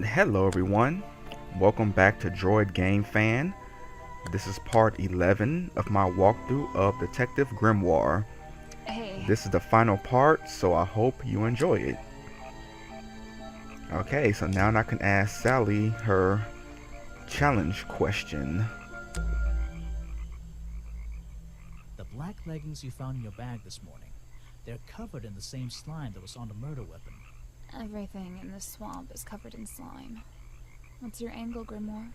Hello everyone, welcome back to Droid Game Fan. This is part 11 of my walkthrough of Detective Grimoire. Hey, This is the final part, so I hope you enjoy it. Okay, so now I can ask Sally her challenge question. The black leggings you found in your bag this morning. They're covered in the same slime that was on the murder weapon. everything in this swamp is covered in slime. What's your angle, Grimoire?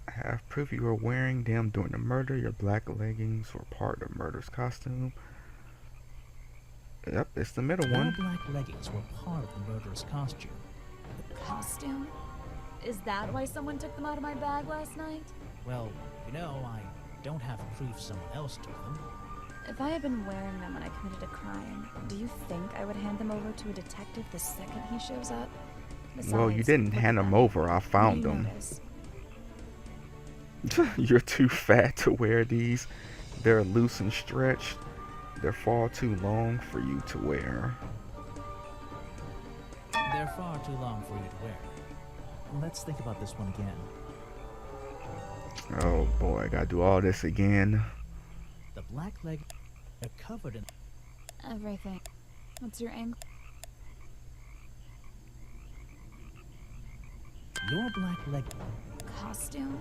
I have proof you were wearing them during the murder. Your black leggings were part of the murder's costume. Yep, it's the middle Your one. black leggings were part of the murderer's costume. Costume? Is that why someone took them out of my bag last night? Well, I don't have proof someone else took them. If I had been wearing them when I committed a crime, do you think I would hand them over to a detective the second he shows up? Besides, Well, you didn't look hand at them over, I What found do you them. notice? You're too fat to wear these. They're loose and stretched. They're far too long for you to wear. They're far too long for you to wear. Let's think about this one again. Oh boy, I gotta do all this again. The black leggings are covered in... Everything. What's your angle? Your black leg... Costume?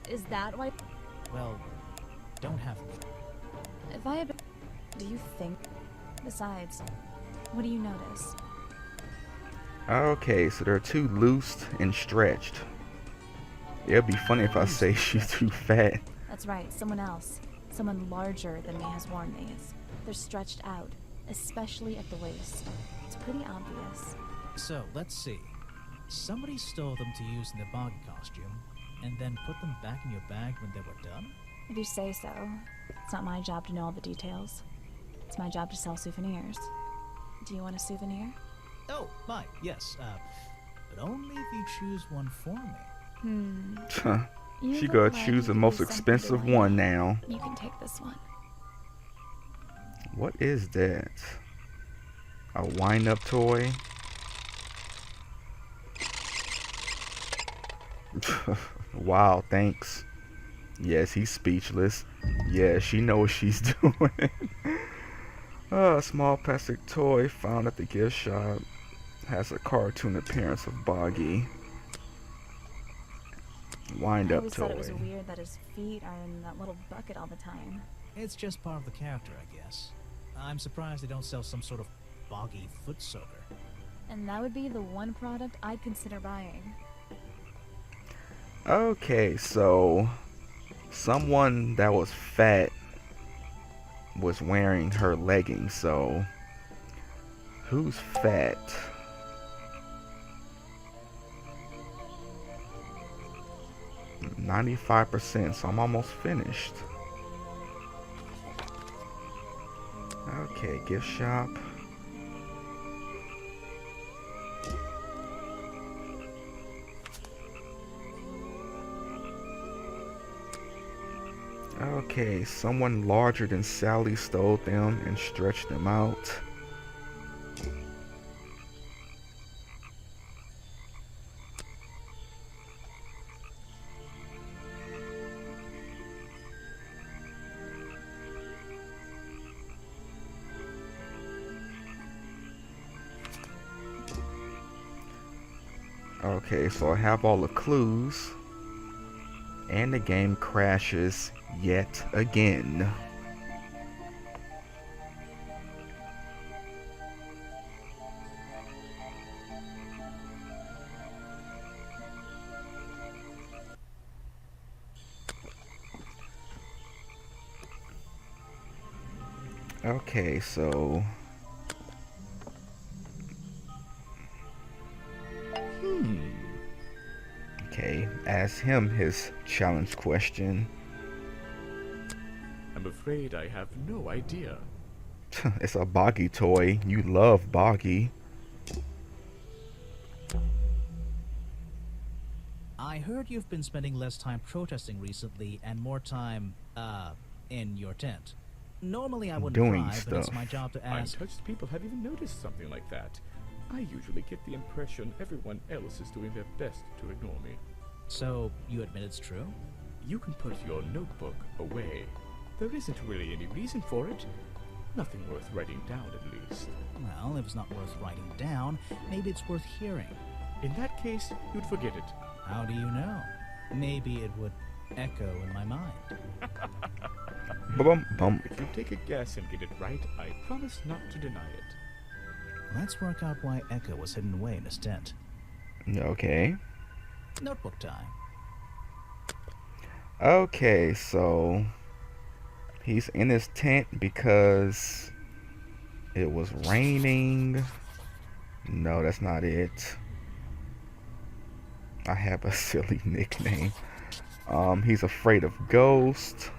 Is that why? Well, don't have... If I had been... Do you think? Besides, what do you notice? Okay, so they're too loose and stretched. It'd be funny if I say she's too fat. That's right, someone else. Someone larger than me has worn these. They're stretched out, especially at the waist. It's pretty obvious. So, let's see. Somebody stole them to use in their boggy costume, and then put them back in your bag when they were done? If you say so. It's not my job to know all the details. It's my job to sell souvenirs. Do you want a souvenir? Oh, my, yes, but only if you choose one for me. You She look gotta like choose you the could most use something expensive delightful. one now. You can take this one. What is that? A wind-up toy? Wow, thanks. Yes, he's speechless. Yeah, she knows what she's doing. A small plastic toy found at the gift shop has a cartoon appearance of Boggy. I Wind-up always thought it was toy. weird that his feet are in that little bucket all the time. It's just part of the character, I guess. I'm surprised they don't sell some sort of boggy foot soaker. And that would be the one product I'd consider buying. Okay, so someone that was fat was wearing her leggings, so who's fat? %, so I'm almost finished. Okay, gift shop. Okay, someone larger than Sally stole them and stretched them out. Okay, so I have all the clues. And the game crashes yet again. Okay, so okay, ask him his challenge question. I'm afraid I have no idea. It's a Boggy toy. You love Boggy. I heard you've been spending less time protesting recently and more time, in your tent. Normally I wouldn't Doing pry, but it's stuff. my job to ask. Untouched people have even noticed something like that. I usually get the impression everyone else is doing their best to ignore me. So, you admit it's true? You can put your notebook away. There isn't really any reason for it. Nothing worth writing down, at least. Well, if it's not worth writing down, maybe it's worth hearing. In that case, you'd forget it. How do you know? Maybe it would echo in my mind. Bum bum. If you take a guess and get it right, I promise not to deny it. Let's work out why Echo was hidden away in his tent. Okay. Notebook time. Okay, so he's in his tent because it was raining. No, that's not it. I have a silly nickname. He's afraid of ghosts.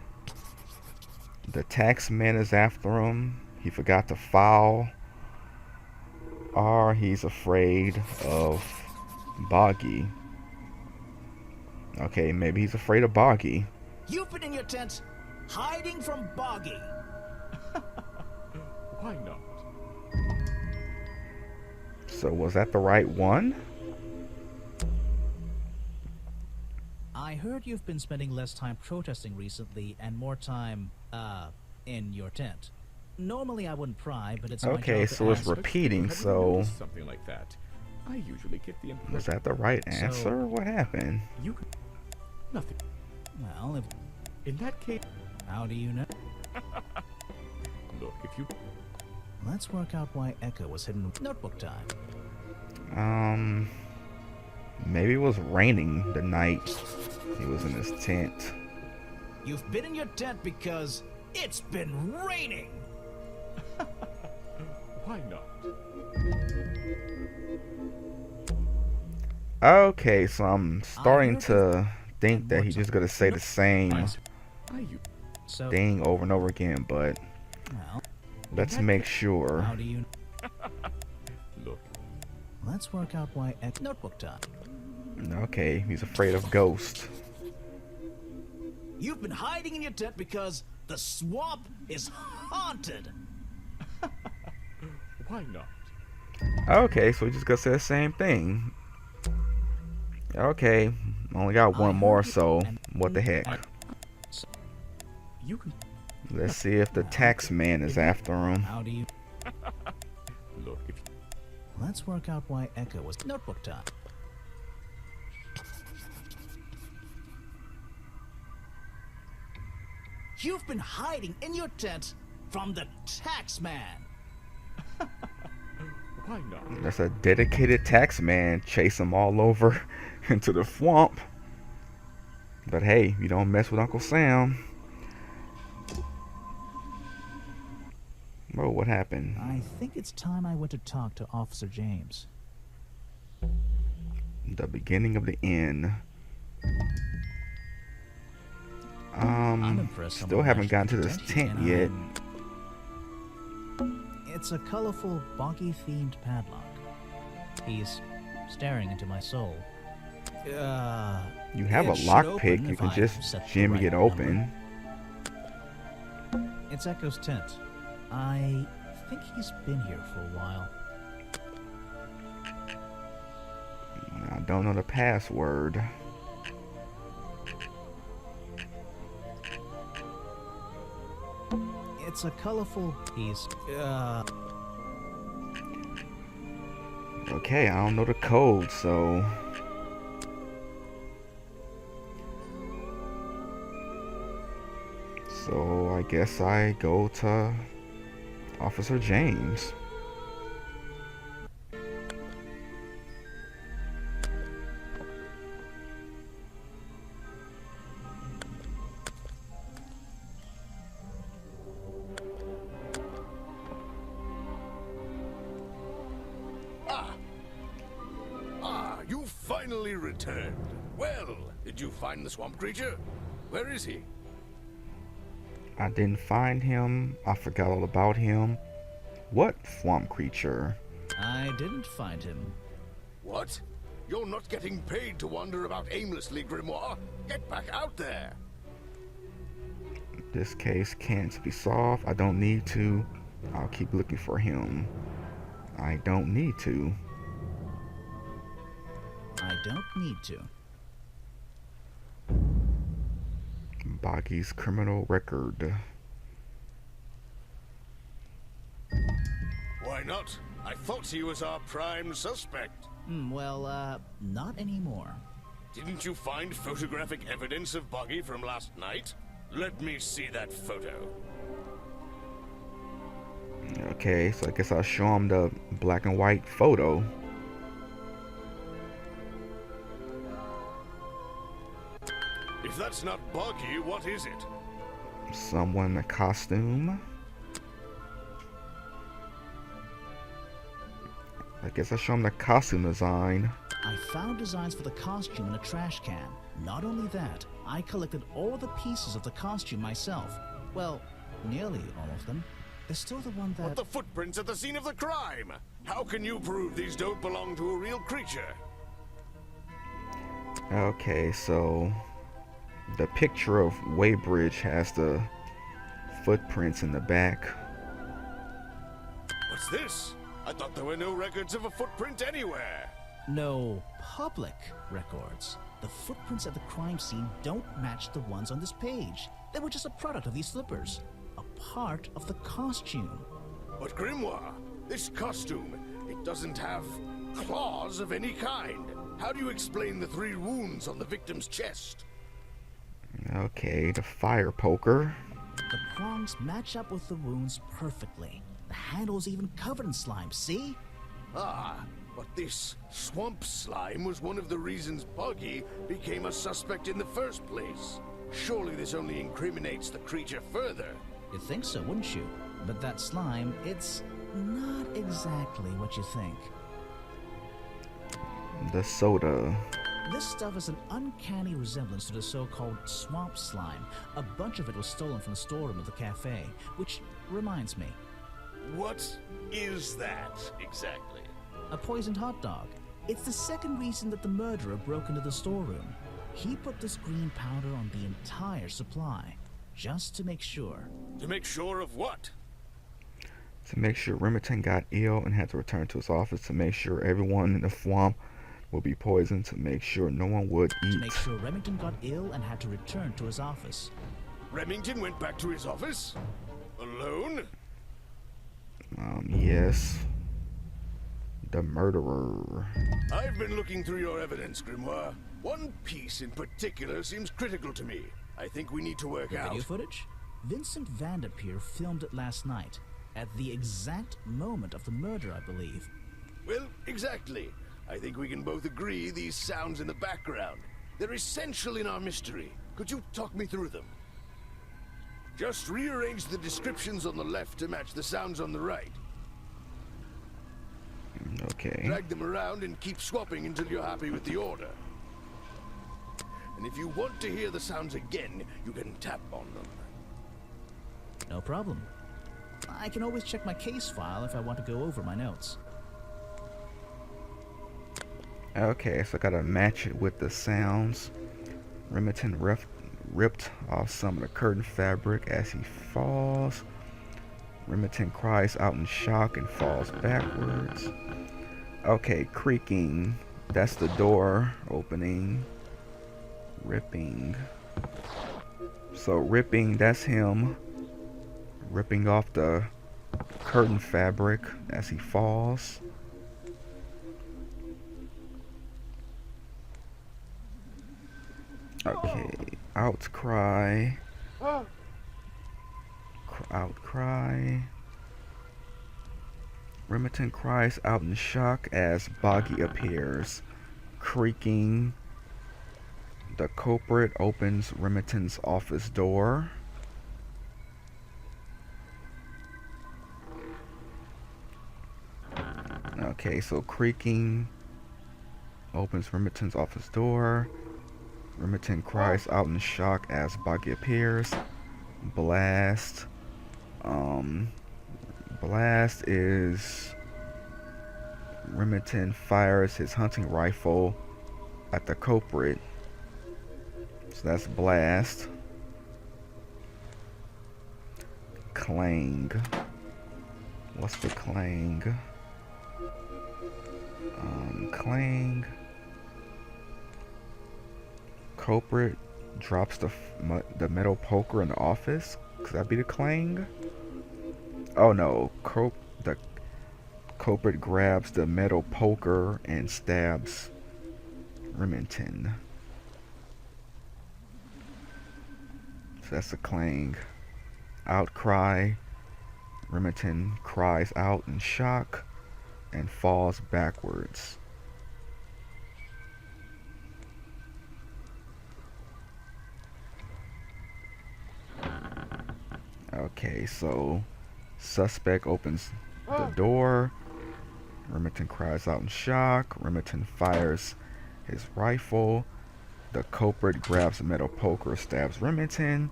The tax man is after him. He forgot to file. Or he's afraid of Boggy. Okay, maybe he's afraid of Boggy. You've been in your tent, hiding from Boggy. Why not? So was that the right one? I heard you've been spending less time protesting recently and more time, in your tent. Normally I wouldn't pry, but it's my Okay, job to so it's ask. repeating, Have you so noticed something like that? I usually get the impression. was that the right answer? What happened? You can. Nothing. Well, if... In that case, How do you know? look, if you. Let's work out why Echo was hidden. Notebook time. Maybe it was raining the night he was in his tent. You've been in your tent because it's been raining. Why not? Okay, so I'm starting to think that he's just gonna say the same So, thing over and over again, but well, let's make sure. how do you... Look, Let's work out why Echo... Notebook time. Okay, he's afraid of ghosts. You've been hiding in your tent because the swamp is haunted. why not? Okay, so he's just gonna say the same thing. Okay, only got one more, so what the heck? You can. Let's see if the tax man is after him. How do you... Look, if Let's work out why Echo was... Notebook time. You've been hiding in your tent from the tax man. why not? That's a dedicated tax man. Chase him all over into the swamp. But hey, you don't mess with Uncle Sam. Bro, what happened? I think it's time I went to talk to Officer James. The beginning of the end. I'm impressed Still someone haven't gotten actually to this protected tent and yet. It's a colorful, boggy-themed padlock. He's staring into my soul. You have a it should lockpick. open You if can I just set the jimmy right it open. It's Echo's tent. I think he's been here for a while. I don't know the password. It's a colorful piece. Okay, I don't know the code, so I guess I go to Officer James. You finally returned. Well, did you find the swamp creature? Where is he? I didn't find him. I forgot all about him. What swamp creature? I didn't find him. What? You're not getting paid to wander about aimlessly, Grimoire. Get back out there. This case can't be solved. I don't need to. I'll keep looking for him. I don't need to. I don't need to. Boggy's criminal record. Why not? I thought he was our prime suspect. Well, not anymore. Didn't you find photographic evidence of Boggy from last night? Let me see that photo. Okay, so I guess I'll show him the black and white photo. If that's not Boggy, what is it? Someone in a costume. I guess I'll show him the costume design. I found designs for the costume in a trash can. Not only that, I collected all the pieces of the costume myself. Well, nearly all of them. There's still the one that... But the footprints at the scene of the crime! How can you prove these don't belong to a real creature? Okay, so the picture of Weybridge has the footprints in the back. What's this? I thought there were no records of a footprint anywhere. No public records. The footprints at the crime scene don't match the ones on this page. They were just a product of these slippers. A part of the costume. But Grimoire, this costume, it doesn't have claws of any kind. How do you explain the 3 wounds on the victim's chest? Okay, the fire poker. The prongs match up with the wounds perfectly. The handle's even covered in slime, see? Ah, but this swamp slime was one of the reasons Boggy became a suspect in the first place. Surely this only incriminates the creature further. You'd think so, wouldn't you? But that slime, it's not exactly what you think. The soda. This stuff has an uncanny resemblance to the so-called swamp slime. A bunch of it was stolen from the storeroom of the cafe, which reminds me, What is that exactly? a poisoned hot dog. It's the second reason that the murderer broke into the storeroom. He put this green powder on the entire supply, just to make sure. To make sure of what? To make sure Remington got ill and had to return to his office. To make sure everyone in the swamp would be poisoned. To make sure no one would To eat. make sure Remington got ill and had to return to his office. Remington went back to his office? Alone? Yes. The murderer. I've been looking through your evidence, Grimoire. One piece in particular seems critical to me. I think we need to work The out. video footage? Vincent Vanderpeer filmed it last night, at the exact moment of the murder, I believe. Well, exactly. I think we can both agree these sounds in the background. They're essential in our mystery. Could you talk me through them? Just rearrange the descriptions on the left to match the sounds on the right. Okay. Drag them around and keep swapping until you're happy with the order. And if you want to hear the sounds again, you can tap on them. No problem. I can always check my case file if I want to go over my notes. Okay, so I gotta match it with the sounds. Remington ripped off some of the curtain fabric as he falls. Remington cries out in shock and falls backwards. Okay, creaking. That's the door opening. Ripping. So ripping, that's him ripping off the curtain fabric as he falls. Okay, outcry. Outcry. Remington cries out in shock as Boggy appears. Creaking. The culprit opens Remington's office door. Okay, so creaking opens Remington's office door. Remington cries out in shock as Boggy appears. Blast. Blast is Remington fires his hunting rifle at the culprit. So that's blast. Clang. What's the clang? Clang. Culprit drops the metal poker in the office. Could that be the clang? Oh no, the culprit grabs the metal poker and stabs Remington. So that's a clang. Outcry. Remington cries out in shock and falls backwards. Okay, so suspect opens the door. Remington cries out in shock. Remington fires his rifle. The culprit grabs a metal poker, stabs Remington.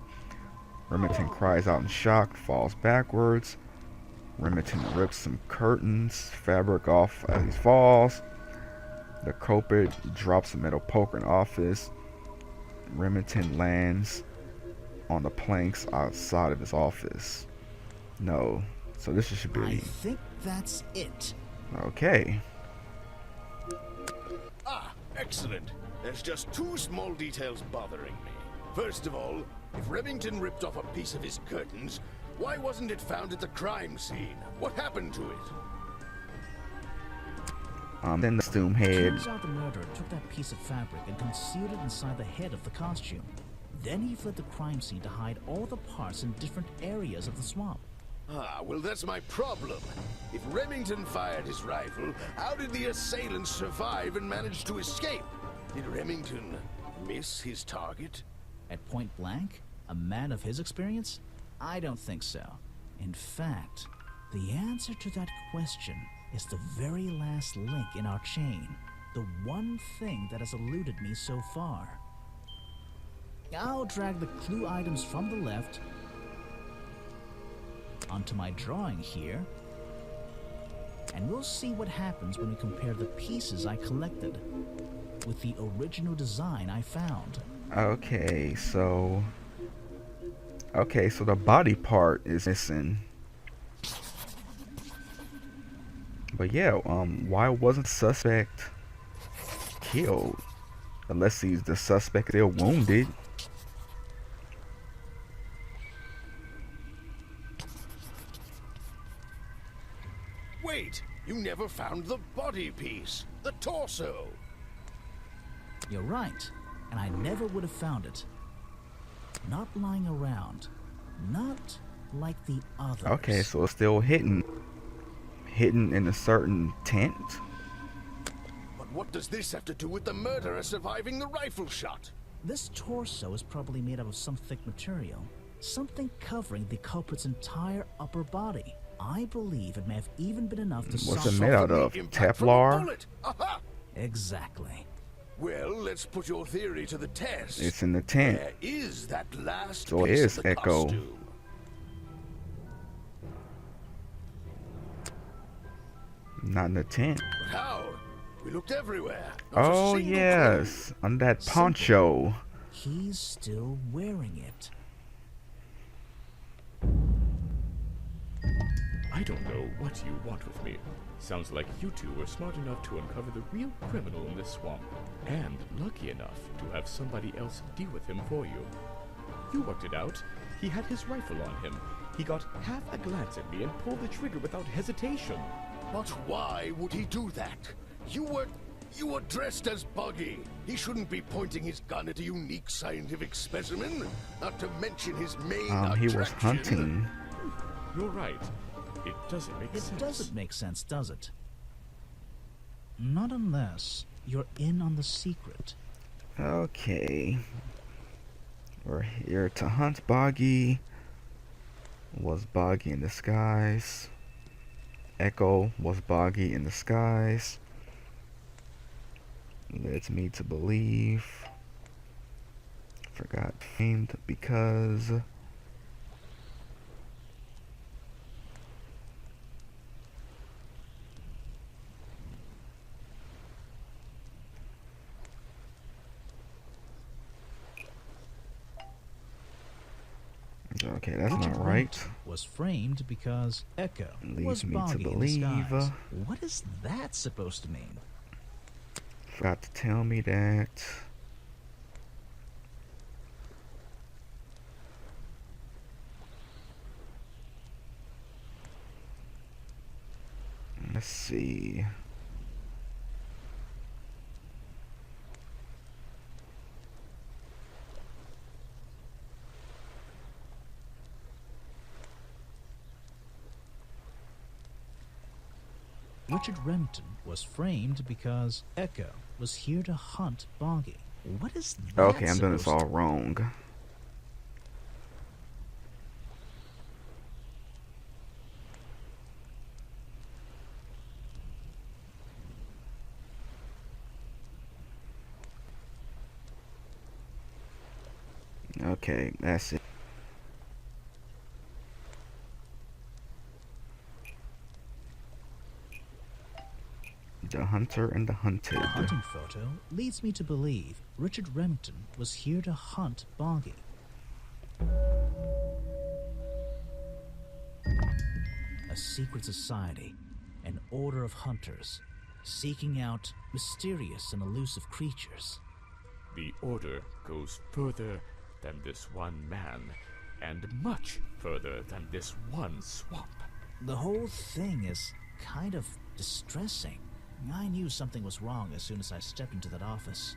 Remington cries out in shock, falls backwards. Remington rips some curtains, fabric off as he falls. The culprit drops a metal poker in the office. Remington lands on the planks outside of his office. No. So this should I be... think that's it. Okay. Ah, excellent. There's just two small details bothering me. First of all, if Remington ripped off a piece of his curtains, why wasn't it found at the crime scene? What happened to it? Then the costume head. Turns out the murderer took that piece of fabric and concealed it inside the head of the costume. Then he fled the crime scene to hide all the parts in different areas of the swamp. Ah, well, that's my problem. If Remington fired his rifle, how did the assailant survive and manage to escape? Did Remington miss his target? At point blank? A man of his experience? I don't think so. In fact, the answer to that question is the very last link in our chain. The one thing that has eluded me so far. I'll drag the clue items from the left onto my drawing here, and we'll see what happens when we compare the pieces I collected with the original design I found. Okay, so the body part is missing. But yeah, why wasn't suspect killed? Unless he's the suspect still wounded. Wait, you never found the body piece, the torso. You're right, and I never would have found it. Not lying around. Not like the others. Okay, so it's still hidden in a certain tent. But what does this have to do with the murderer surviving the rifle shot? This torso is probably made up of some thick material. Something covering the culprit's entire upper body. I believe it may have even been enough to What's it soften made out the of? impact from a Teflon? bullet. Aha! Exactly. Well, let's put your theory to the test. It's in the tent. Where is that last So it piece is of the Echo. costume? Not in the tent. But how? We looked everywhere. Not a Oh single yes, on that poncho. He's still wearing it. I don't know what you want with me. Sounds like you two were smart enough to uncover the real criminal in this swamp, and lucky enough to have somebody else deal with him for you. You worked it out. He had his rifle on him. He got half a glance at me and pulled the trigger without hesitation. But why would he do that? You were dressed as Buggy. He shouldn't be pointing his gun at a unique scientific specimen. Not to mention his main He was attraction. hunting. You're right. It doesn't make sense. It doesn't make sense, does it? Not unless you're in on the secret. Okay. We're here to hunt Boggy. Was Boggy in disguise? Echo was Boggy in disguise. Leads me to believe. Forgot famed because. Okay, that's Agent not right. White was framed because Echo Leads was me to Boggy in believe, disguise. What is that supposed to mean? Forgot to tell me that. Let's see. Richard Remington was framed because Echo was here to hunt Boggy. What is that? Okay, I'm doing this supposed all wrong. Okay, that's it. The hunter and the hunted. The hunting photo leads me to believe Richard Remington was here to hunt Boggy. A secret society, an order of hunters, seeking out mysterious and elusive creatures. The Order goes further than this one man, and much further than this one swamp. The whole thing is kind of distressing. I knew something was wrong as soon as I stepped into that office.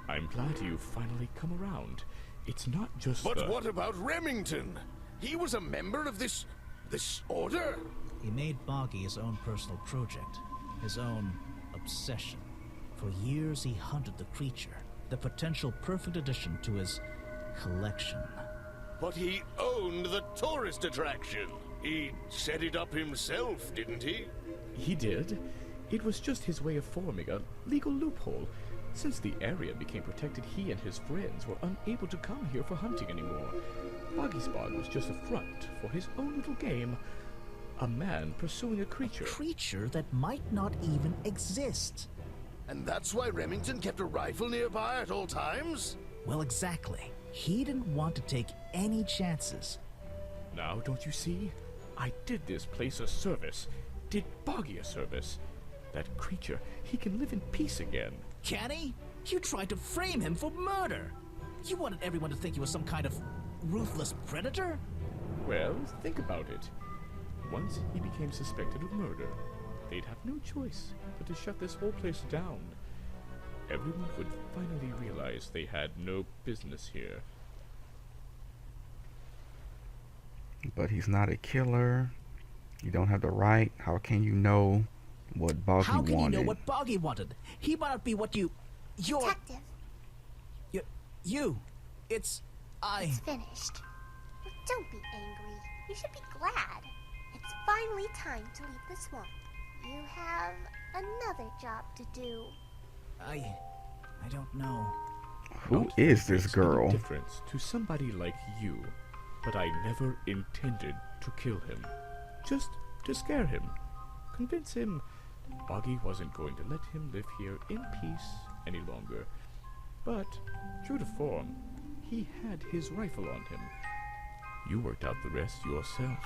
I'm glad you finally come around. It's not just But what about Remington? He was a member of this order? He made Boggy his own personal project, his own obsession. For years he hunted the creature, the potential perfect addition to his collection. But he owned the tourist attraction. He set it up himself, didn't he? He did. It was just his way of forming a legal loophole. Since the area became protected, he and his friends were unable to come here for hunting anymore. Boggy's Bog was just a front for his own little game. A man pursuing a creature. A creature that might not even exist. And that's why Remington kept a rifle nearby at all times? Well, exactly. He didn't want to take any chances. Now, don't you see? I did this place a service. Did Boggy a service. That creature, he can live in peace again. Can he? You tried to frame him for murder. You wanted everyone to think he was some kind of ruthless predator? Well, think about it. Once he became suspected of murder, they'd have no choice but to shut this whole place down. Everyone would finally realize they had no business here. But he's not a killer. You don't have the right. How can you know what Boggy How can wanted? you know what Boggy wanted? He might not be what you're... Detective, You. It's finished. But don't be angry. You should be glad. It's finally time to leave the swamp. You have another job to do. I don't know. Who is this Makes no girl? difference to somebody like you, but I never intended to kill him. Just to scare him. Convince him Boggy wasn't going to let him live here in peace any longer. But, true to form, he had his rifle on him. You worked out the rest yourself.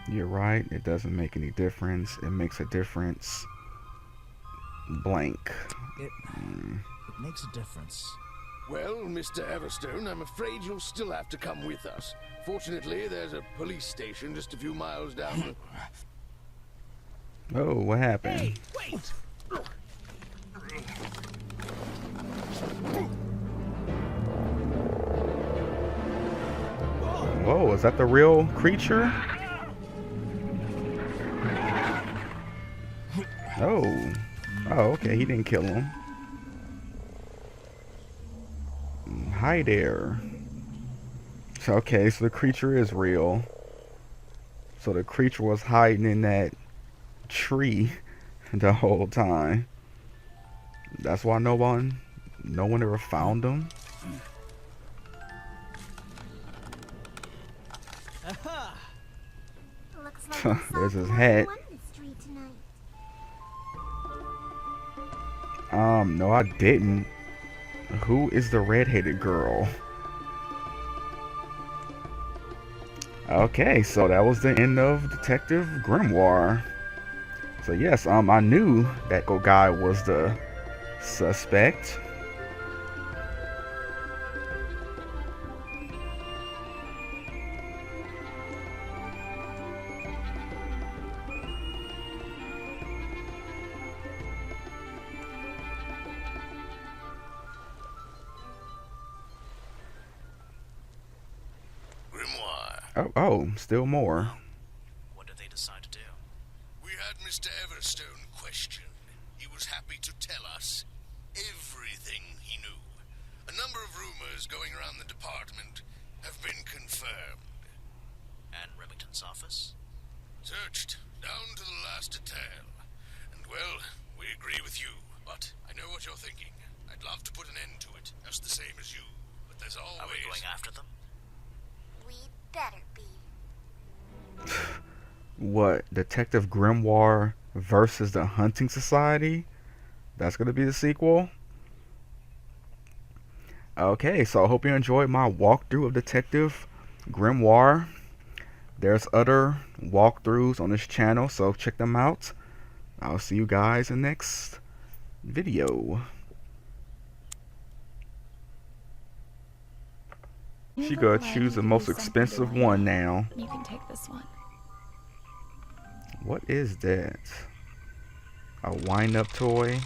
You're right. It doesn't make any difference. It makes a difference. Blank. It makes a difference. Well, Mr. Everstone, I'm afraid you'll still have to come with us. Fortunately, there's a police station just a few miles down. Oh, what happened? Hey, wait! Whoa, is that the real creature? Oh. Oh, okay, he didn't kill him. Hi there. So, okay, so the creature is real. So the creature was hiding in that tree the whole time. That's why no one ever found him. Looks like we There's solved his more hat. than one mystery tonight. No, I didn't. Who is the red-headed girl? Okay, so that was the end of Detective Grimoire. So yes, I knew that guy was the suspect. Grimoire. Oh, still more. What did they decide to do? We had Mr. Everstone questioned. He was happy to tell us everything he knew. A number of rumors going around the department have been confirmed. And Remington's office? Searched down to the last detail. And well, we agree with you. But I know what you're thinking. I'd love to put an end to it, just the same as you. But there's always... Are we going after them? We better be. What, Detective Grimoire versus the Hunting Society? That's gonna be the sequel? Okay, so I hope you enjoyed my walkthrough of Detective Grimoire. There's other walkthroughs on this channel, so check them out. I'll see you guys in the next video. She You gotta look like choose the you most do something expensive to one me. now. You can take this one. What is that? A wind-up toy?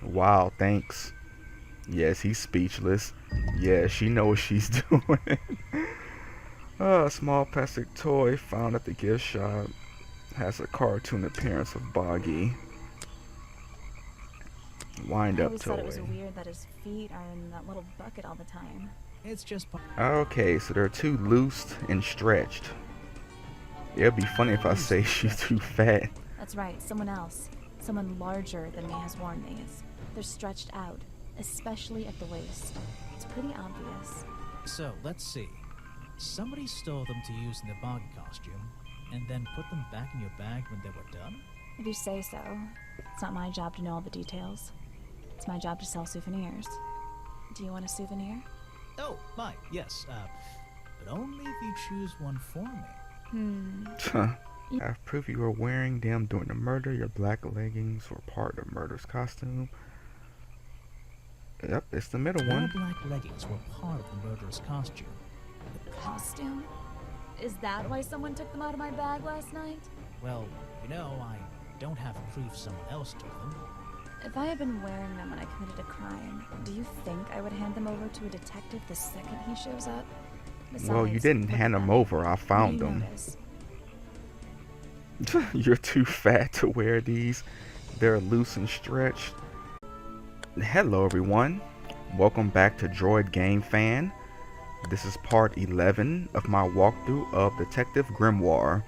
Wow, thanks. Yes, he's speechless. Yeah, she knows what she's doing. A small plastic toy found at the gift shop has a cartoon appearance of Boggy. I Wind-up always thought it was toy. weird that his feet are in that little bucket all the time. It's just Okay, so they're too loose and stretched. It'd be funny if I say she's too fat. That's right, someone else. Someone larger than me has worn these. They're stretched out, especially at the waist. It's pretty obvious. So, let's see. Somebody stole them to use in the Boggy costume, and then put them back in your bag when they were done? If you say so. It's not my job to know all the details. It's my job to sell souvenirs. Do you want a souvenir? Oh, my, yes, but only if you choose one for me. I've proved you were wearing them during the murder. Your black leggings were part of the murder's costume. Yep, it's the middle Your one. black leggings were part of the murderer's costume. Costume? Is that why someone took them out of my bag last night? Well, you know, I don't have proof someone else took them. If I had been wearing them when I committed a crime, do you think I would hand them over to a detective the second he shows up? Well, you Besides, didn't look hand at them over. I What do found you them. notice? You're too fat to wear these. They're loose and stretched. Hello everyone. Welcome back to Droid Game Fan. This is part 11 of my walkthrough of Detective Grimoire.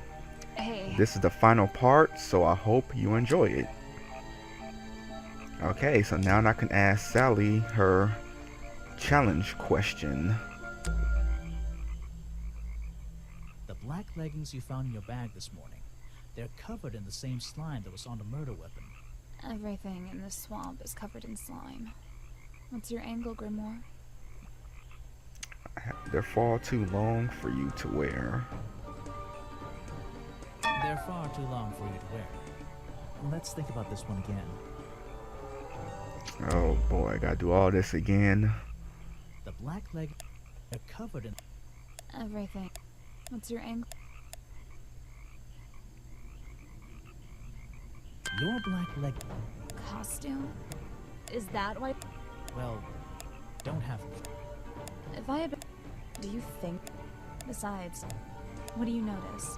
Hey. This is the final part, so I hope you enjoy it. Okay, so now I can ask Sally her challenge question. The black leggings you found in your bag this morning, they're covered in the same slime that was on the murder weapon. Everything in this swamp is covered in slime. What's your angle, Grimoire? They're far too long for you to wear. They're far too long for you to wear. Let's think about this one again. Oh boy, I gotta do all this again. The black leg, they're covered in... Everything. What's your angle? Your black leg... Costume? Is that why? Well, don't have... If I had been... Do you think? Besides, what do you notice?